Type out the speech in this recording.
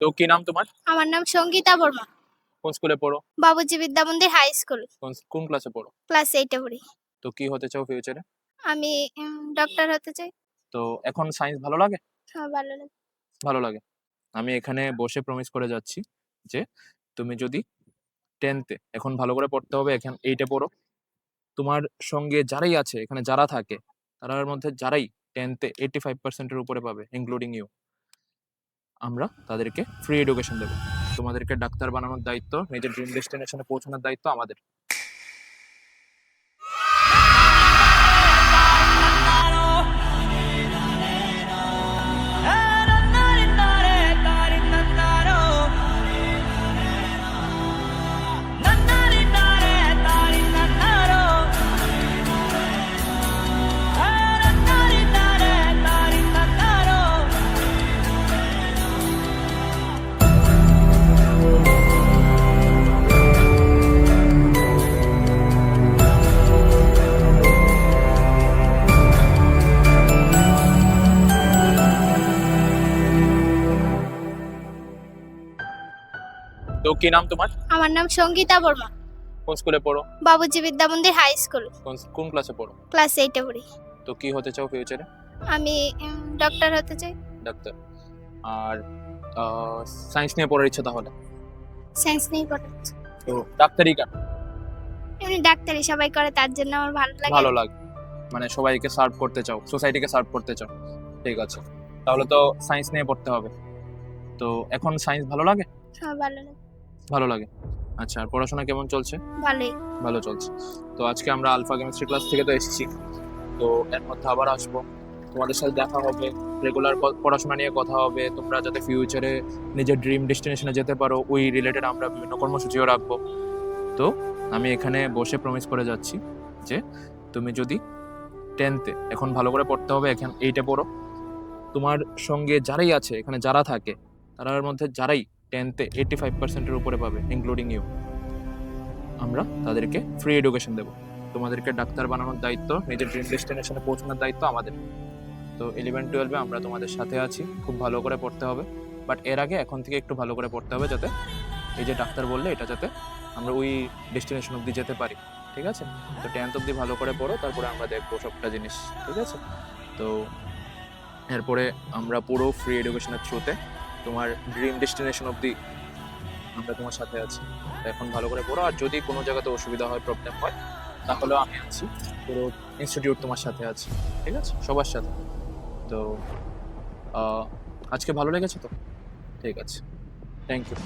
তো কি নাম তোমার? আমার নাম সঙ্গীতা বর্মা। কোন স্কুলে পড়ো? বাবুজি বিদ্যা মন্দির হাই স্কুল, কোন ক্লাসে পড়ো? ক্লাস 8 এ পড়ি। তো কি হতে চাও ফিউচারে? আমি ডক্টর হতে চাই। তো এখন সায়েন্স ভালো লাগে? ভালো লাগে। ভালো লাগে। আমি এখানে বসে প্রমিস করে যাচ্ছি যে তুমি যদি 10th এ এখন ভালো করে পড়তে হবে, এখন 8 এ পড়ো। তোমার সঙ্গে যারাই আছে, এখানে যারা থাকে, তারার মধ্যে যারাই 10th এ 85% এর উপরে পাবে, ইনক্লুডিং ইউ, আমরা তাদেরকে ফ্রি এডুকেশন দেবো। তোমাদেরকে ডাক্তার বানানোর দায়িত্ব, নিজের ড্রিম ডেস্টিনেশনে পৌঁছানোর দায়িত্ব আমাদের। তো কি নাম তোমার? আমার নাম সঙ্গীতা বর্মা। কোন স্কুলে পড়ো? বাবুজি বিদ্যা মন্দির হাই স্কুল, কোন ক্লাসে পড়ো? ক্লাস 8 এ পড়ি। তো কি হতে চাও ফিউচারে? আমি ডক্টর হতে চাই। ডাক্তার। আর সায়েন্স নিয়ে পড়ার ইচ্ছা তাহলে? সায়েন্স নিয়ে পড়তে চাই। তো ডাক্তারি কেন? এমনি ডাক্তারি সবাই করে, তার জন্য আমার ভালো লাগে। ভালো লাগে, মানে সবাইকে সার্ভ করতে চাও, সোসাইটিকে সার্ভ করতে চাও। ঠিক আছে, তাহলে তো সায়েন্স নিয়ে পড়তে হবে। তো এখন সায়েন্স ভালো লাগে? ভালো লাগে। ভালো লাগে। আচ্ছা, আর পড়াশোনা কেমন চলছে? ভালোই। ভালো চলছে। তো আজকে আমরা আলফা কেমিস্ট্রি ক্লাস থেকে তো এসেছি, তো এর মধ্যে আবার আসবো, তোমাদের সাথে দেখা হবে, রেগুলার পড়াশোনা নিয়ে কথা হবে, তোমরা যাতে ফিউচারে নিজের ড্রিম ডেস্টিনেশনে যেতে পারো ওই রিলেটেড আমরা বিভিন্ন কর্মসূচিও রাখবো। তো আমি এখানে বসে প্রমিস করে যাচ্ছি যে তুমি যদি 10th এ এখন ভালো করে পড়তে হবে, এখন 8 এ পড়ো। তোমার সঙ্গে যারাই আছে, এখানে যারা থাকে, তারার মধ্যে যারাই 10th এ 85% এর উপরে পাবে, ইনক্লুডিং ইউ, আমরা তাদেরকে ফ্রি এডুকেশন দেবো। তোমাদেরকে ডাক্তার বানানোর দায়িত্ব, নিজের ড্রিম ডেস্টিনেশনে পৌঁছানোর দায়িত্ব আমাদের। তো 11-12 আমরা তোমাদের সাথে আছি, খুব ভালো করে পড়তে হবে। বাট এর আগে এখন থেকে একটু ভালো করে পড়তে হবে, যাতে এই যে ডাক্তার বললে এটা যাতে আমরা ওই ডেস্টিনেশন অব্দি যেতে পারি। ঠিক আছে, তো 10th অব্দি ভালো করে পড়ো, তারপরে আমরা দেখবো সবটা জিনিস। ঠিক আছে, তো এরপরে আমরা পুরো ফ্রি এডুকেশনের থ্রুতে তোমার ড্রিম ডেস্টিনেশন অব্দি আমরা তোমার সাথে আছি। তো এখন ভালো করে পড়ো, আর যদি কোনো জায়গাতে অসুবিধা হয়, প্রবলেম হয়, তাহলেও আমি আছি, পুরো ইনস্টিটিউট তোমার সাথে আছে। ঠিক আছে, সবার সাথে। তো আজকে ভালো লেগেছে তো? ঠিক আছে, থ্যাংক ইউ।